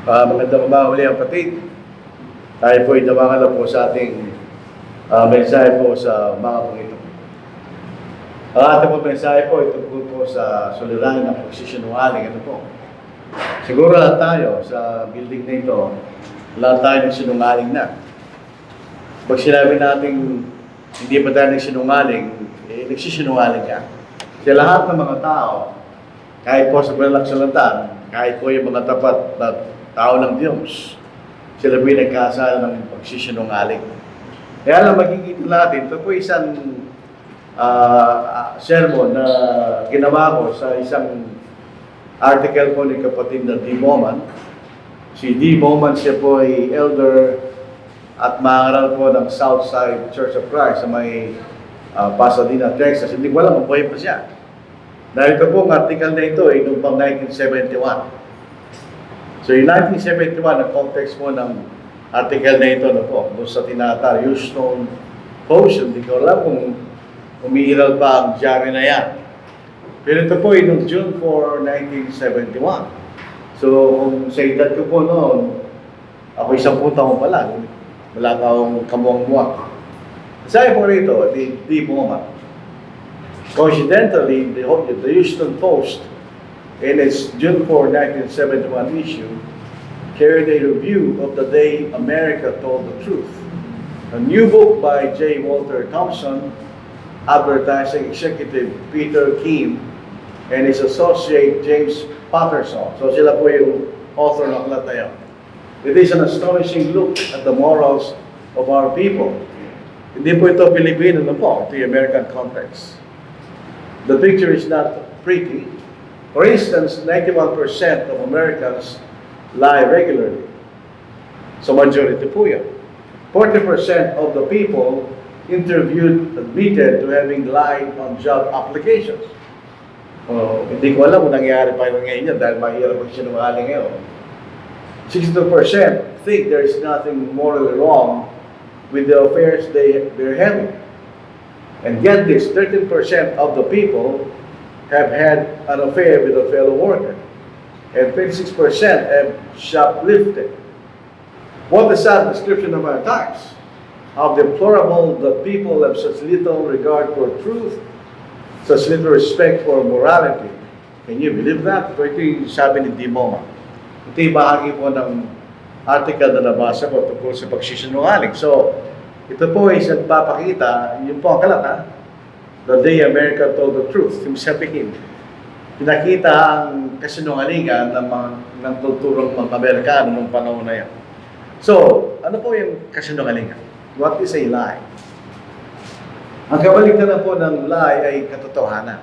Magandang umaga uli ang kapatid. Tayo po ay namangalap po sa ating mensahe po sa mga pong ito. Ang ating po mensahe po, ito po sa suliranin ng pagsisinungaling. Ano po? Siguro lahat tayo sa building na ito, lahat tayo ng sinungaling na. Pag sinabi natin hindi pa tayo nagsinungaling, nagsisinungaling ka. Sa lahat ng mga tao, kahit po sa balaksalatan, kahit po yung mga tapat na tao ng Diyos, sila po yung nagkasala ng pagsisinungaling. Kaya lang makikita natin, ito po isang sermon na ginawa ko sa isang article po ni kapatid na D. Bowman. Si D. Bowman, siya po ay elder at mangaral po ng Southside Church of Christ sa may Pasadena, Texas. Hindi ko alam, mabuhay pa siya. Dahil ito po, ang article na ito ay noong 1971. So, in 1971, ang context mo ng article na ito na po, doon sa tinatar, Houston Post, hindi ko alam kung umiiral pa ang diary na yan. Pero ito po ay noong June 4, 1971. So, kung sa edad ko po noon, ako 10 taon pa lang, wala ka akong kamuang-muwak. Sabi po rito, di Bowman. Coincidentally, the Houston Post, in its June 4, 1971 issue, carried a review of the day America told the truth. A new book by J. Walter Thompson, advertising executive Peter Kim, and his associate James Patterson. So sila po yung author ng aklat na yan. It is an astonishing look at the morals of our people. Hindi po ito Pilipino na po, ito yung American context. The picture is not pretty. For instance, 91% of Americans lie regularly. So majority po yan. 40% of the people interviewed admitted to having lied on job applications. Hindi ko alam kung nangyari pa ngayon yan dahil mahirap magsinungaling ngayon. 62% think there is nothing morally wrong with the affairs they're having. And get this, 13% of the people have had an affair with a fellow worker. And 26% have shoplifted. What a sad description of our times. How deplorable that people have such little regard for truth, such little respect for morality. Can you believe that? Ito yung sabi ni D. Bowman. Ito yung bahagi po ng article na nabasa ko tungkol sa pagsisinungaling. So, ito po ay isang papakita, yun po ang kalat ha. The day America told the truth, yung sabihin. Pinakita ang kasinungalingan ng tuturong mga Amerikano nung panahon na yan. So, ano po yung kasinungalingan? What is a lie? Ang kabaligtaran po ng lie ay katotohanan.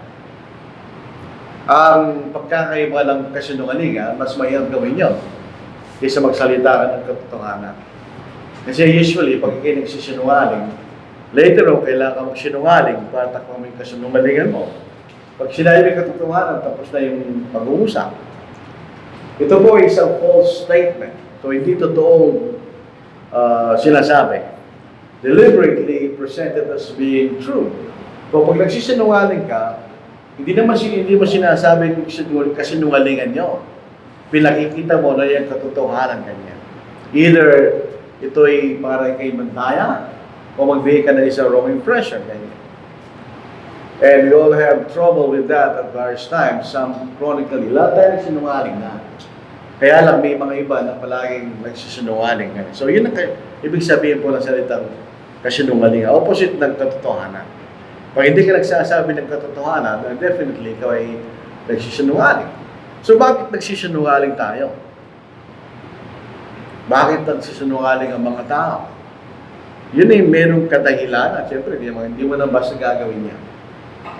Ang pagkakaiba ng kasinungalingan, mas mahirap gawin yun kaysa magsalita ng katotohanan. Kasi usually, pag ikay nagsisinungaling, later on, kailangan ka magsinungaling para takpang may kasinungalingan mo. Pag sinabi ka katotohanan, tapos na yung pag-uusap. Ito po ay isang false statement. So, hindi totoong sinasabi. Deliberately presented as being true. So, pag nagsisinungaling ka, hindi mo sinasabi yung kasinungalingan nyo. Pinakikita mo na yung katotohanan kanya. Either ito'y para kay mandaya, o magbigay ka na isang wrong impression. Ganyan. And we all have trouble with that at various times. Some chronically, lahat tayo nagsinungaling na. Kaya lang may mga iba na palaging nagsisinungaling. So yun ang ibig sabihin po ng salitang kasinungalingan. Opposite ng katotohanan. Pag hindi ka nagsasabi ng katotohanan, definitely ikaw ay nagsisinungaling. So bakit nagsisinungaling tayo? Bakit nagsisinungaling ang mga tao? Yun ay merong kadahilanan. Siyempre, hindi mo na basta gagawin niya.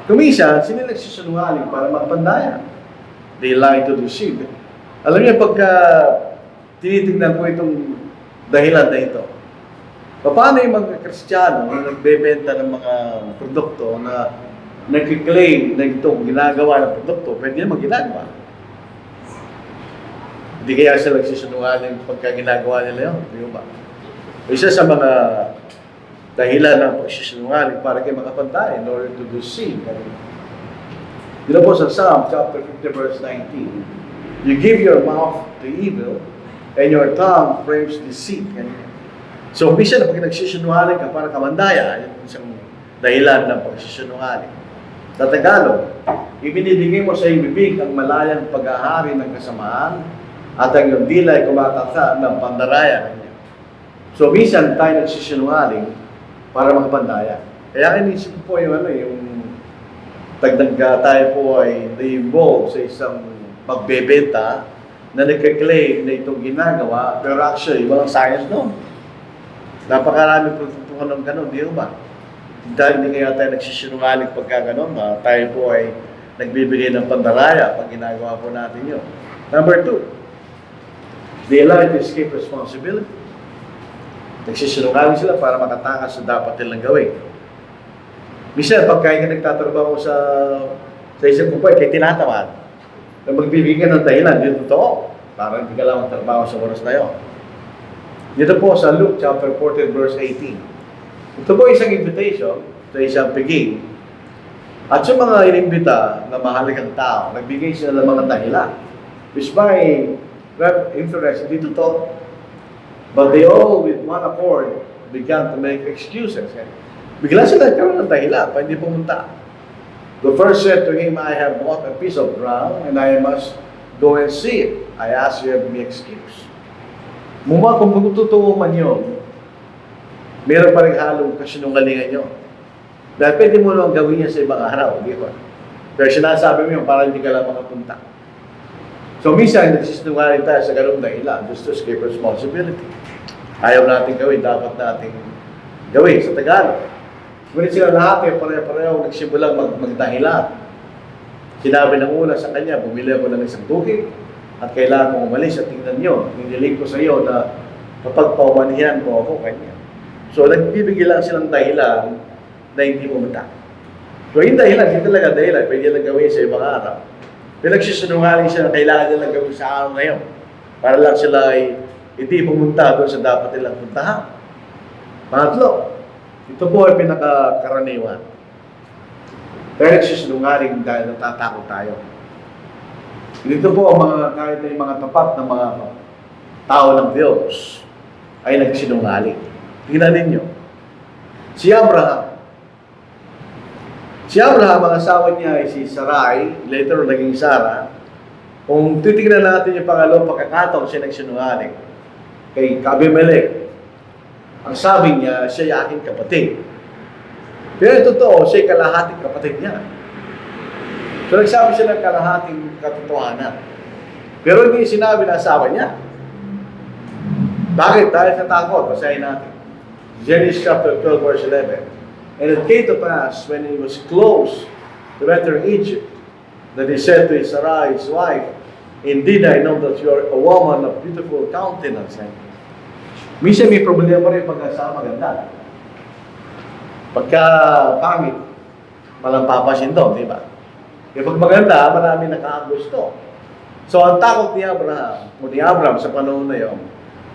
Kuminsan, sila nagsisinungaling para magpandaya. They lie to deceive. Alam niyo, pagka tinitignan ko itong dahilan na ito, paano yung mga Kristiyano na nagbebenta ng mga produkto na nag-claim na itong ginagawa ng produkto, pwede naman ginagawa. Hindi kaya sila nagsisinungaling pagka ginagawa nila yun. Di ba? Isa sa mga dahilan ng pagsisinungaling para kayo makapantay in order to deceive. Dito po sa Psalm chapter 50 verse 19, you give your mouth to evil and your tongue frames deceit. Ganyan. So, minsan pag nagsisinungaling ka para kamandaya, yun isang dahilan ng pagsisinungaling. Sa Tagalog, ibinibigay mo sa iyong bibig ang malayang paghahari ng kasamaan at ang iyong dila ay kumatata ng pandaraya. Ganyan. So, minsan tayo nagsisinungaling para makapandaya. Kaya inisip ko po yung dagdag tayo po ay na-involve sa isang pagbebenta na nagka-claim na itong ginagawa, pero actually, walang science doon. Napakarami pagtutukan ng ganun, di ba? Dahil hindi kaya tayo nagsisinungaling pagka ganun, tayo po ay nagbibigay ng pandaraya pag ginagawa po natin yun. Number 2, they allow to escape responsibility. Nagsisinungaling sila para makatakas sa dapat nilang gawin. Minsan, pagka ka nagtatrabaho sa isang kumpay, kaya tinatawad, na magbibigyan ng dahilan, hindi totoo. Para hindi ka lang magtrabaho sa oras na yun. Dito po sa Luke chapter 14 verse 18. Ito po isang invitation sa isang piging. At sa mga inimbita na mahalagang tao, nagbigay sila ng mga dahilan. Which by influence, hindi totoo. But they all with one accord began to make excuses. Bigla sila nagkaroon ng dahilan pa hindi pumunta. The first said to him, I have bought a piece of ground and I must go and see it. I ask you to have me excuse. Muma kung totoo man yun, meron pa rin halong kasinungalingan nyo. Dahil pwede mo lang gawin yan sa ibang araw, di ba? Pero sinasabi mo yun para hindi ka lang makapunta. So minsan, nagsisinungaling tayo sa ganung dahilan just to escape responsibility. Ayaw natin gawin, dapat natin gawin sa Tagalog. Ngunit sila lahat pareho nagsimulang magdahilan. Sinabi ng una sa kanya, bumili ako ng isang bukid at kailangan kong umalis at tingnan nyo. Hiniling ko sa iyo na kapag paumanihan mo ako kanya. So nagbibigay lang silang dahilan na hindi pumunta. So yung dahilan, hindi talaga dahilan, pwede lang gawin sa ibang araw. Pero nagsisinungaling siya na kailangan nilang gawin sa araw na yun. Para lang sila ay hindi pumunta doon sa dapat nilang puntahan. Pangatlo, ito po ay pinakakaraniwan. Pero nagsisinungaling dahil natatakot tayo. Dito po ang mga, kahit na yung mga tapat na mga tao ng Diyos ay nagsinungaling. Tingnan ninyo. Si Abraham, ang asawa niya ay si Sarai, later naging Sarah. Kung titignan natin yung pangalawang pagkakataon, siya nagsinungaling kay Abimelech. Ang sabi niya, siya ay aking kapatid. Pero totoo, siya ay kalahating kapatid niya. So nagsabi siya ng kalahating katotohanan. Pero hindi sinabi na asawa niya. Bakit? Dahil sa takot. Basahin natin. Genesis chapter 12 verse 11. And it came to pass when he was close to enter Egypt, that he said to Sarai, his wife, Indeed, I know that you are a woman of beautiful countenance. Minsan may problema rin pag-asawa maganda. Pagka pangit, walang papasin doon, di ba? Kaya pag maganda, marami nakagusto. So ang takot ni Abraham sa panahon na yun,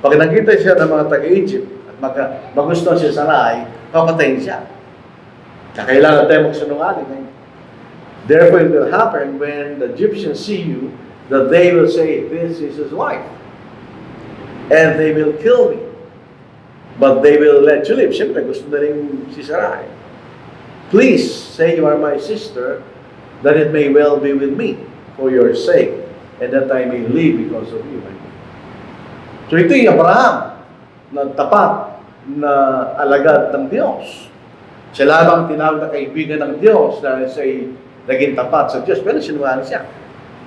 pag nakita siya ng mga taga-Egypt at magustuhan siya Sarai, papatayin siya. Kailangan tayo magsinungaling. Therefore, it will happen when the Egyptians see you, that they will say, this is his wife. And they will kill me. But they will let you live. Siyempre, gusto na rin si Sarai. Please say you are my sister, that it may well be with me for your sake, and that I may live because of you. So ito yung Abraham, na tapat na alagad ng Diyos. Siya lamang tinawag na kaibigan ng Diyos dahil siya'y naging tapat sa Diyos. Pero sinungaling siya.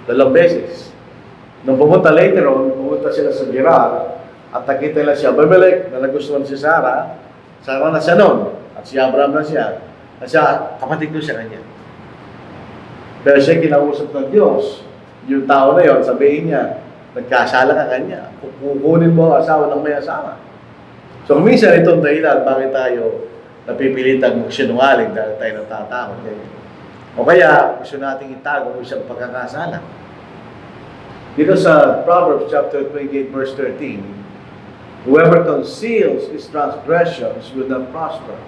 2 beses. Nung pumunta later on, pumunta sila sa Gerar, at nakita nila si Abimelech na nagustuhan si Sarah na siya noon. At si Abraham na siya. At siya, kapatid ko siya kanya. Pero siya kinausap ng Diyos. Yung tao na yon, sabihin niya, nagkasala ka kanya. Kukunin mo ang asawa ng may asawa. So minsan itong dahilan, bakit tayo napipilitang magsinungaling dahil tayo natatakot. O kaya, gusto nating itago ang isang pagkakasala. Dito sa Proverbs chapter 28 verse 13, whoever conceals his transgressions will not prosper,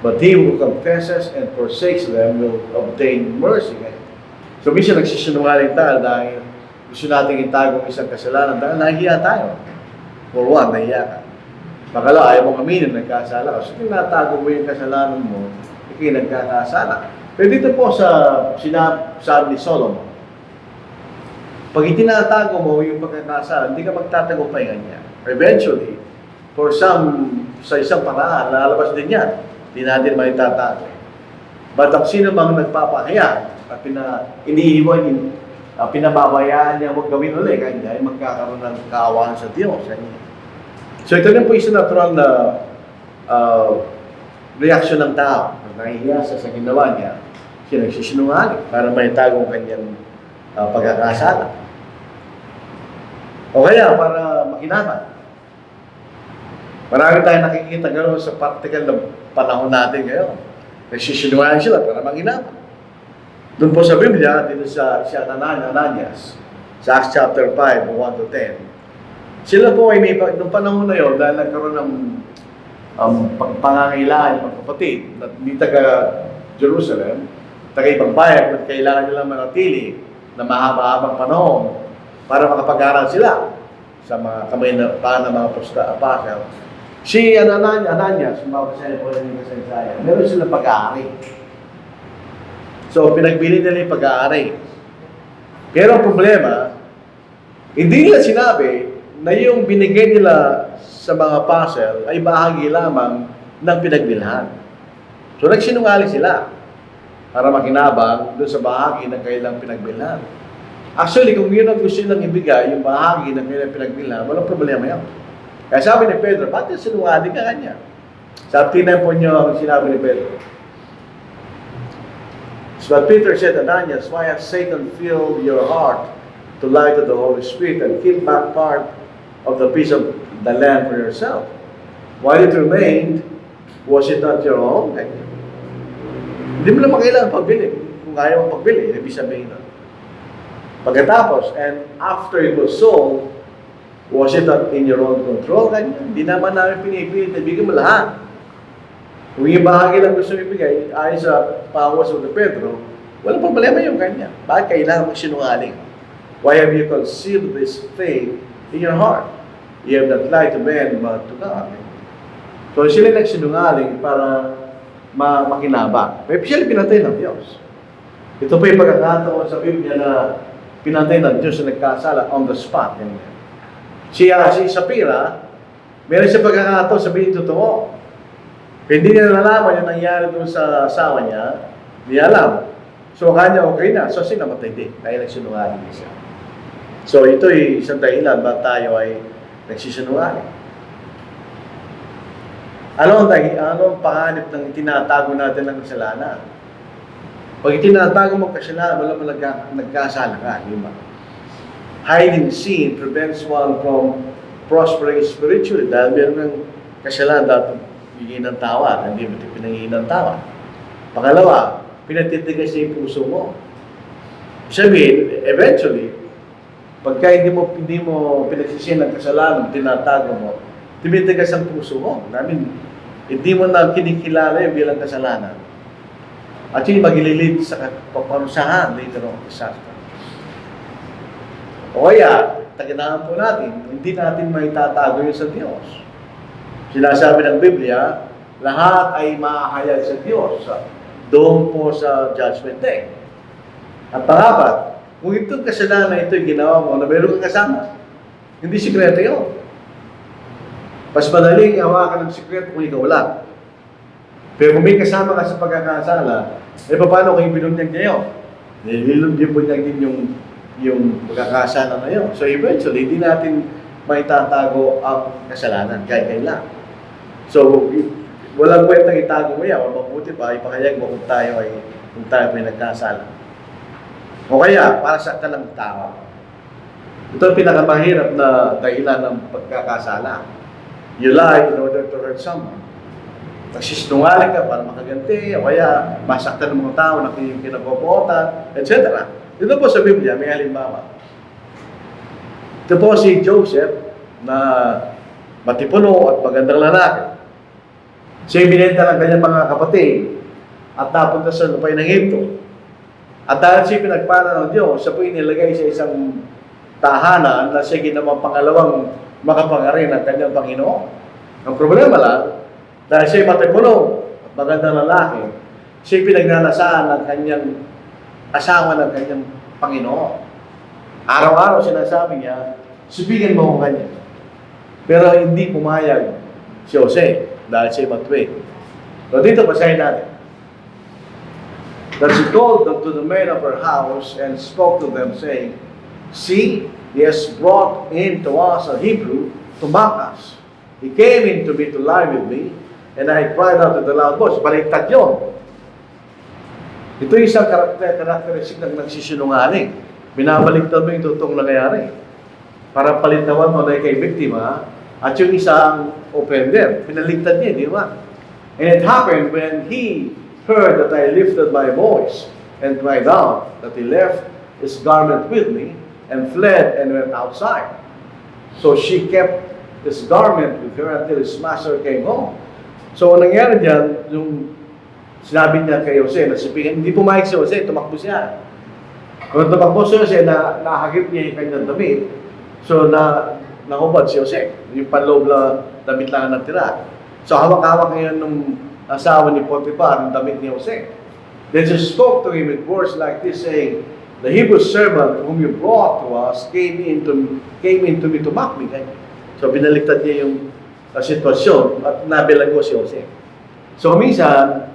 but he who confesses and forsakes them will obtain mercy. So minsan nagsisinungaling tayo dahil gusto nating itago ang isang kasalanan dahil nahihiya tayo. For one, nahihiya ka. Pangalawa, ayaw mong aminin, nagkasala ka. So, tinatago mo yung kasalanan mo, ikay nagkakasala. Pero dito po sa sabi ni Solomon, pag itinatago mo yung pagkakasala, hindi ka magtatagumpay kanya. Eventually, sa isang paraan, lalabas din yan. Hindi natin maitatago. But ang sino bang nagpapahiya at pinababayaan niya huwag gawin ulit kanya ay magkakaroon ng kaawaan sa Diyos. So ito na po isang natural na reaksyon ng tao. Nahihiya sa ginawa niya, siya nagsisinungaling para maitago ang kanyang pagkakasala. O kaya para makinabang. Marami tayong nakikita gano'n sa practical na panahon natin ngayon. Nagsisinungaling sila para makinabang. Doon po sa Biblia, dito sa Ananias, sa Acts chapter 5, 1-10, sila po ay noong panahon na yun, dahil nagkaroon ng pangangailangan ng kapatid, na hindi taga Jerusalem, taga ibang bayan, at kailangan nilang manatili na mahaba-habang panahon para makapag-aral sila sa mga kamay na mga apostle. Si Ananias, mabasaya po rin yung kasaysayan, meron silang pag-aari. So, pinagbili nila yung pag-aari. Pero ang problema, hindi nila sinabi na yung binigay nila sa mga apostle ay bahagi lamang ng pinagbilhan. So, nagsinungaling sila para makinabang doon sa bahagi ng kailang pinagbilhan. Actually, kung yun ang gusto nilang ibigay, yung bahagi ng kailang pinagbilhan, walang problema yan. Kaya sabi ni Pedro, bakit sinungaling ka kanya? Sa tinan po niyo ang sinabi ni Pedro. So what Peter said, Ananias, why has Satan filled your heart to lie to the Holy Spirit and keep back part of the piece of the land for yourself? While it remained, was it not your own? Hindi mo naman kailangan pagbili. Kung ayaw mong pagbili, ibig sabihin nun. Pagkatapos, and after it was sold, was it not in your own control? Hindi naman namin pinipilit na bigyan mo lahat. Kung yung bahagi lang gusto ibigay, ayon sa pawas of the Pedro, walang problema yung kanya. Bakit kailangan mong sinungaling? Why have you concealed this faith in your heart? You have not lied to men, but to God. So sila nagsinungaling para makinabang. May sila pinatay ng Diyos. Ito po yung pagkakataon sa Biblia na pinatay ng Diyos na nagkasala on the spot. Si Sapphira, meron siya pagkakataon sabihin totoo. Hindi niya nalalaman yung nangyari doon sa asawa niya, hindi alam. So, kanya okay na. So, sinamatay din. Dahil nagsinungaling siya. So, ito ay isang dahilan ba't tayo ay nagsisinungaling. Ano ang panganib ng tinatago natin ng kasalanan? Pag itinatago mo kasalanan, wala mo nagkasala ka, di ba? Hiding sin prevents one from prospering spiritually dahil meron ng kasalanan dapat hingin ng tawa, hindi mo pinangingin ng tawa. Pangalawa, pinatitigas niya yung puso mo. Sabihin, eventually, pagka hindi mo pinagsisihan ng kasalanan, tinatago mo, tumitigas ang puso mo. Hindi mo na kinikilala yung bilang kasalanan. At yun maglilid sa paparusahan later on, disaster. O kaya, taginahan po natin, hindi natin may tatago yun sa Diyos. Sinasabi ng Biblia, lahat ay mahahayag sa Diyos doon po sa Judgment Day. At pangapat, kung itong kasalanan na ito'y ginawa mo na meron kang kasama, hindi sikreto yun. Mas madaling hawakan ng sikreto kung ikaw lang. Pero kung may kasama ka sa pagkakasala, paano kung binunyag niya yun? Binunyag din yung pagkakasala na yun. So eventually, hindi natin maitatago ang kasalanan, kailan. So, walang kwentang itago mo yan, o mabuti pa, ipahayag mo kung tayo may nagkasala. O kaya, para sa talang tao. Ito ang pinakamahirap na dahilan ng pagkakasala. You lie in order to hurt someone. Nagsisinungaling ka para makaganti, o kaya masaktan ng mga tao na kinabobotan, etc. Dito po sa Biblia, may halimbawa. Ito po si Joseph na matipuno at magandang lalaki. Siya binenta ng kanyang mga kapatid at napunta sa lupay ng Egypto. At dahil siya pinagpala ng Diyos, siya po inilagay sa isang tahanan na siya ginawang pangalawang makapangyarihan ng kanyang Panginoon. Ang problema lang, dahil siya'y matipuno at magandang lalaki, siya'y pinagnanasaan ng kanyang asawa ng kanyang Panginoon. Araw-araw sinasabi niya, subigan mo ang kanya. Pero hindi pumayag si Jose dahil siya'y matuwid. So dito basahin natin. That she told them to the men of her house and spoke to them, saying, See, he has brought in to us a Hebrew to mock us. He came in to me to lie with me, and I cried out with a loud voice. Baliktad yun. Ito yung isang karakteristik ng nagsisinungaling. Binabaliktad mo yung totoong nangyayari. Para palintawan mo na kay biktima, at yung isang offender, pinaliktad niya, di ba? And it happened when he heard that I lifted my voice and cried out, that he left his garment with me and fled and went outside. So she kept his garment with her until his master came home. So ang nangyari dyan, yung sinabi niya kay Jose, nasipigan, hindi pumayag si Jose, tumakbo siya. Kung tumakbo si Jose, nahagip niya yung kanyang damit, so nahubad si Jose. Yung panloob na damit lang ang natira. So hawak-hawak ngayon nung asawa ni Potiphar, ang damit ni Jose. Then she spoke to him with words like this, saying, The Hebrew servant whom you brought to us came in to me to mock me. So binaliktad niya yung sitwasyon at nabilago si Jose. So minsan,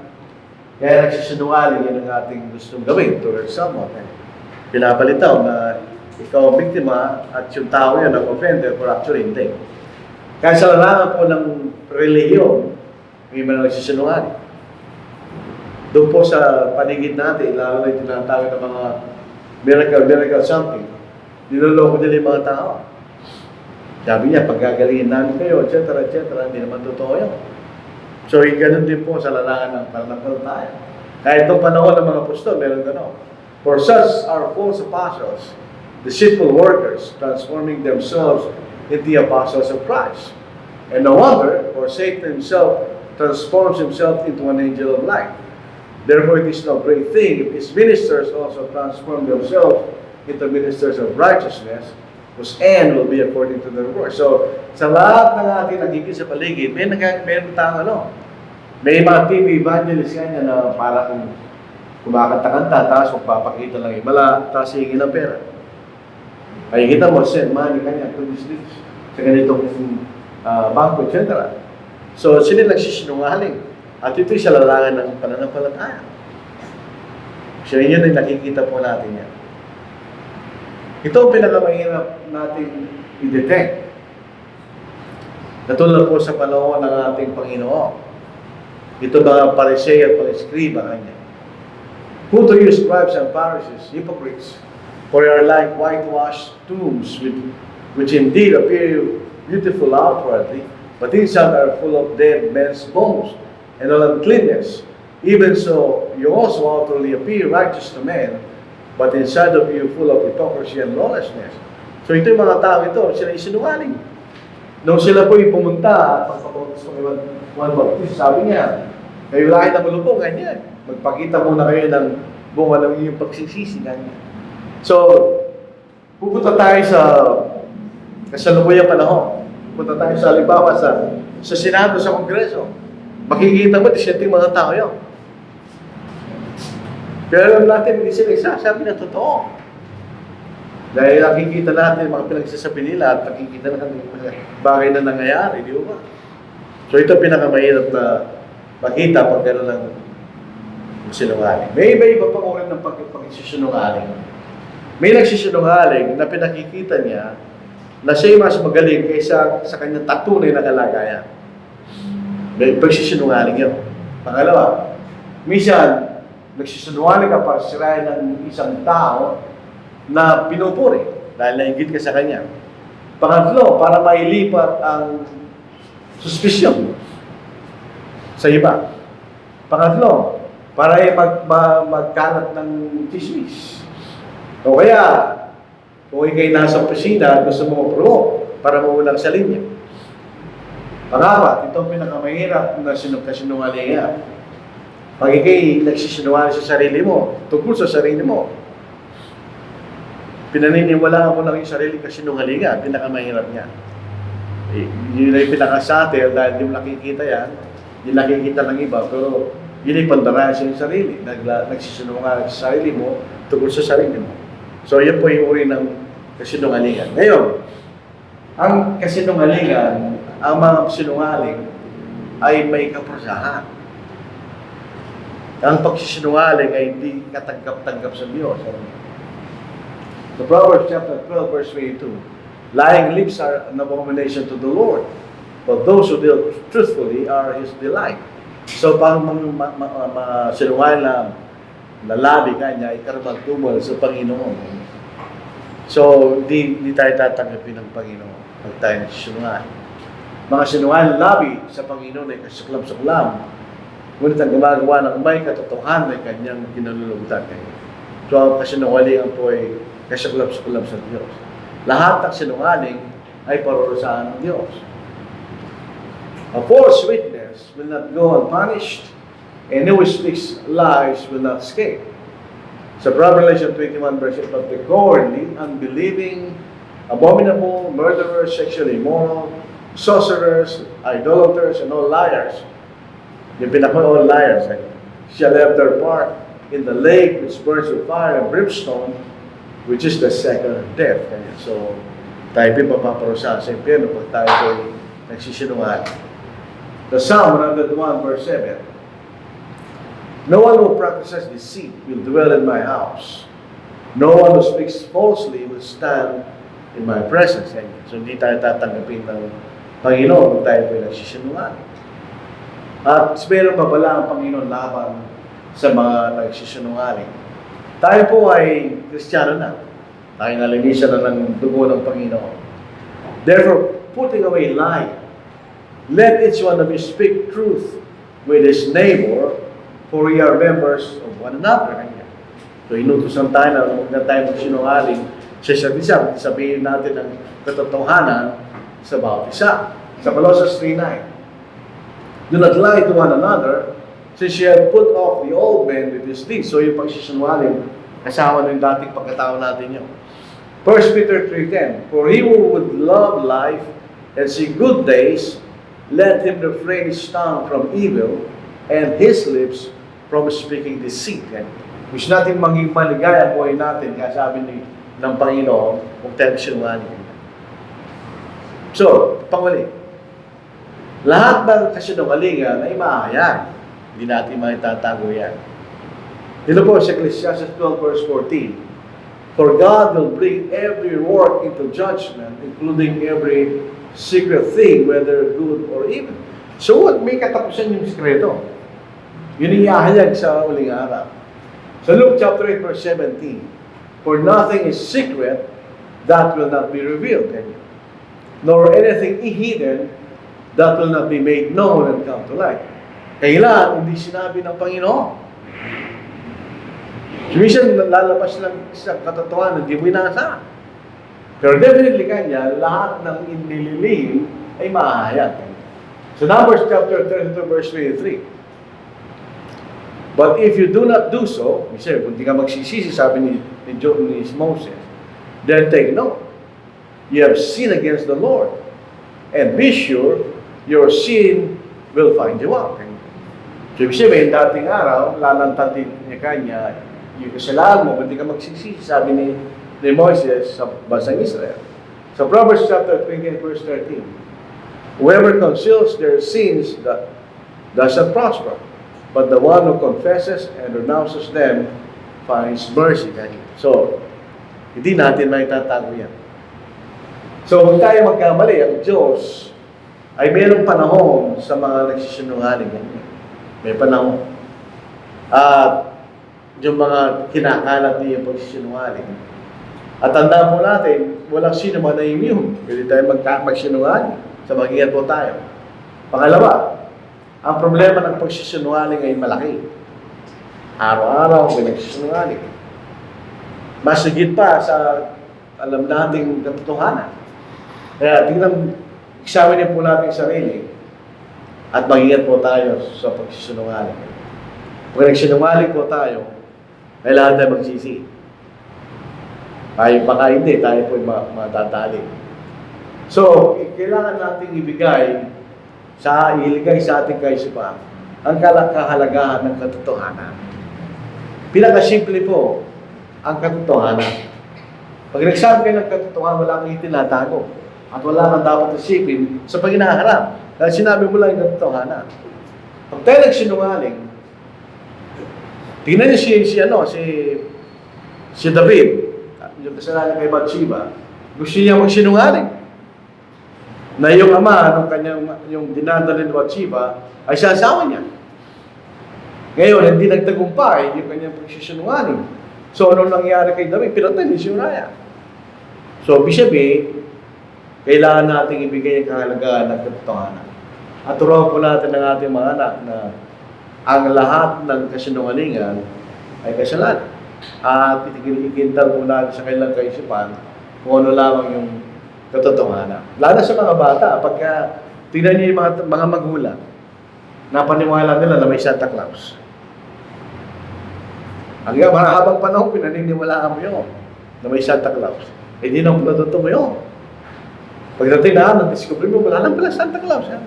kaya nagsisinungaling yun ang ating gustong gawin towards someone. Pinapalitaw na ikaw ang biktima at yung tao yan ang offender, but actually hindi. Kaya sa larangan po ng relihiyon, may mga nagsisinungaling. Doon po sa paligid natin, lalo na yung tinatawag ng mga miracle something, niloloko nila yung mga tao. Sabi niya, paggagalingin namin kayo, etc., hindi naman totoo yan. So, ganun din po sa larangan ng pananampalataya. Kahit itong panahon ng mga apostol, meron gano'n. For such are false apostles, deceitful workers, transforming themselves into the apostles of Christ. And no wonder, for Satan himself transforms himself into an angel of light. Therefore, it is no great thing if his ministers also transform themselves into ministers of righteousness, whose end will be according to their works. So, sa lahat ng ating nagiging sa paligid, may tao may mga TV evangelist kanya na parang kumakanta-kanta, tapos magpapakita lang yung mala, tapos hingin ng pera. Ay, kita mo, send money kanya to this, sa ganitong bangko, etc. So, sila nagsisinungaling. At ito'y sa larangan ng pananampalataya. So, yun ay nakikita po natin yan. Ito ang pinakamahirap natin i-detect. Natulad po sa panahon ng ating Panginoon. Ito ba pariseo at pariskriba kanya? Who to you, scribes and Pharisees, hypocrites, for you are like whitewashed tombs, which indeed appear beautiful outwardly, but inside are full of dead men's bones and all uncleanness. Even so, you also outwardly appear righteous to men, but inside of you full of hypocrisy and lawlessness. So ito yung mga tao ito, sila isinungaling. Nung sila po pumunta at pagpapautos ng Juan Bautista, sabi niya, kayo lahat na malupong, ganyan. Magpakita muna kayo ng bunga ng iyong pagsisisi, ganyan. So, pupunta tayo sa kasalukuyang panahon. Pupunta tayo sa halimbawa sa Senado, sa Kongreso. Makikita mo, disenting mga tao yun. Pero alam natin, hindi sila isasabi na totoo. Dahil nakikita natin mga pinagsasabi nila at nakikita natin mga bagay na nangyayari, di ba? So ito pinakamahirap na makita pag gano'n lang sinungaling. May iba pang uri ng pagsisinungaling. May nagsisinungaling na pinakikita niya na siya'y mas magaling kaysa sa kanyang tatunay na kalagayan. May pagsisinungaling yun. Pangalawa, minsan, nagsisinungaling ka para sirain ng isang tao na pinupuri dahil nainggit ka sa kanya. Pangatlo, para mailipat ang suspisyon sa iba. Pangatlo, para magkalat ng chismis. O kaya, kung ikay nasa opisina at gusto mo promote para maulang sa linya. Pangapat, ito ang pinakamahirap na kasinungalingan. Pag ikay nagsisinungaling sa sarili mo, tungkol sa sarili mo. pinaniniwalaan mo lang yung sarili kasinungalingan, pinakamahirap niya. Yun ay pinakasatel dahil hindi mo nakikita yan, hindi nakikita ng iba, pero yun ay pandarayan sa iyong sarili. Nagsisinungaling sa sarili mo tungkol sa sarili mo. So, yun po yung uri ng kasinungalingan. Ngayon, ang kasinungalingan, ang mga sinungaling, ay may kaparusahan. Ang pagsisinungaling ay hindi katanggap-tanggap sa Diyos. So, Proverbs chapter 12, verse 22, lying lips are an abomination to the Lord, but those who deal truthfully are His delight. So, pag sinungaling na lalabi ka niya, ay karabag-tumal sa Panginoon. So, hindi tayo tatanggapin ng Panginoon pag tayo nagsisinungaling. Mga sinungaling labi sa Panginoon ay kasuklam-suklam, ngunit ang gumagawa ng may katotohanan ay kanyang kinalulugdan kayo. So, ang kasinungalingan po ay kasuklam-suklam sa Diyos. Lahat ng sinungaling ay parurusahan ng Diyos. A false witness will not go unpunished, and who speaks lies will not escape. Sa Revelation 21 verse 8, but the cowardly, unbelieving, abominable, murderers, sexually immoral, sorcerers, idolaters, and all liars, yung all liars, shall have their part in the lake which burns with fire and brimstone, which is the second death. So, tayo papaparusahan sa impyerno pag tayo ay nagsisinungaling. The Psalm 101 verse 7, no one who practices deceit will dwell in my house. No one who speaks falsely will stand in my presence. So, hindi tayo tatanggapin ng Panginoon kung tayo po nagsisinungaling. At meron pa pala ang Panginoon laban sa mga nagsisinungaling. Tayo po ay Kristiyano na. Tayo nalinisan na ng dugo ng Panginoon. Therefore, putting away lying, let each one of you speak truth with his neighbor, for we are members of one another. So, inutusan tayo na huwag na tayo magsinungaling sa isa't isa. Sabihin natin ang katotohanan sa bawat isa. Sa Colossians 3:9, do not lie to one another, since you have put off the old man with his deeds. So yung pagsisinungaling, kasama ng dating pagkatao natin yun. 1 Peter 3:10, for he who would love life and see good days, let him refrain his tongue from evil and his lips from speaking deceit. Gusto natin maging maligaya ang buhay natin, kaya sabi ng Panginoon, huwag tayo sinungaling. So, panguli, lahat ng kasinungalingan ay maahayag. Hindi natin maitatago yan. Dito po sa Ecclesiastes 12 verse 14, for God will bring every work into judgment, including every secret thing, whether good or evil. So, may katapusan yung sikreto. Yun ihahayag sa uling araw. Sa Luke chapter 8 verse 17, for nothing is secret that will not be revealed, nor anything hidden that will not be made known and come to light. Kailan hindi sinabi ng Panginoon? Minsan lalabas lang sa katotohanan, hindi mo inaasahan. Pero definitely kanya, lahat ng inililihim ay maahayag. So Numbers chapter 32 verse 23. But if you do not do so, kung di ka magsisisi, sabi ni Moses, then take note. You have sinned against the Lord. And be sure, your sin will find you out. So, ibig sabihin, dating araw, lalantatin niya kanya, yung kasalanan mo, hindi ka magsisisi, sabi ni Moses sa bansang Israel. So, Proverbs chapter 28, verse 13, whoever conceals their sins does not prosper, but the one who confesses and renounces them finds mercy. So, hindi natin maitatago yan. So, kung tayo magkamali, ang Diyos ay mayroong panahon sa mga nagsisinungaling. May panahon. At yung mga kinakalat niya yung pagsisinungaling. At tandaan po natin, walang sino man na immune. Pwede tayo magsinungaling. So, mag-ingat po tayo. Pangalawa, ang problema ng pagsisinungaling ay malaki. Araw-araw may nagsisinungaling. Mas higit pa sa alam nating katotohanan. Kaya tingnan, examine po natin sarili at mag-ingat po tayo sa pagsisinungaling. Pag nagsinungaling po tayo, kailangan tayo magsisi. Tayo pa nga hindi, tayo po matatali. So, kailangan nating iligay sa ating kaisipan ang kahalagahan ng katotohanan. Pinakasimple po, ang katotohanan. Pag nagsabi kayo ng katotohanan, wala kang itinatago. At wala kang dapat isipin sa pag-inaharap. Dahil sinabi mo lang yung katotohanan. Pag tayo nagsinungaling, tingnan niyo si David, yung kasalanan kay Bathsheba, gusto niya magsinungaling. Na yung ama, yung dinadala ni Bathsheba, ay siya asawa niya. Ngayon, hindi nagtagumpay yung kanyang pagsisinungaling. So, anong nangyari kay David? Pinatay ni si Uriah. So, ibig kailangan nating ibigay ang kahalagahan ng katotohanan. At turuan po natin ng ating mga anak na ang lahat ng kasinungalingan ay kasalanan. At ikintal po natin sa kanilang kaisipan kung ano lamang yung katotohanan. Lalo sa mga bata, pagka tingnan niyo yung mga magulang, napaniwala nila na may Santa Claus. Hanggang mahabang panahon, pinaniniwalaan mo yun na may Santa Claus. Hindi na po totoo yun. Pagdating na, nag-discover mo, wala lang pala Santa Claus. Ha?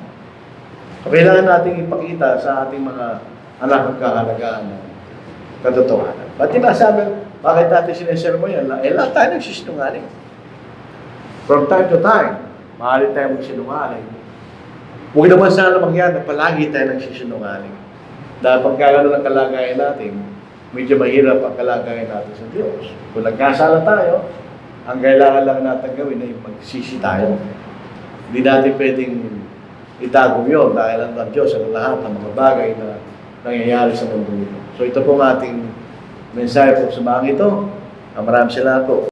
So, kailangan nating ipakita sa ating mga anak ang kahalagahan ng katotohanan. Ba't tinasabi, bakit natin sineshare mo yan? Lahat tayo nagsisinungaling. From time to time, maaari tayo magsinungaling. Huwag naman sana mangyari na palagi tayo nagsisinungaling. Dahil pagkagano ng kalagayan natin, medyo mahirap ang kalagayan natin sa Diyos. Kung nagkasala tayo, ang kailangan lang natin gawin ay magsisi tayo. Hindi natin pwedeng itago yun dahil ang Diyos ang lahat ng mga bagay na nangyayari sa mundo ito. So ito po ang ating mensahe po sa mga ito. Maraming salamat po.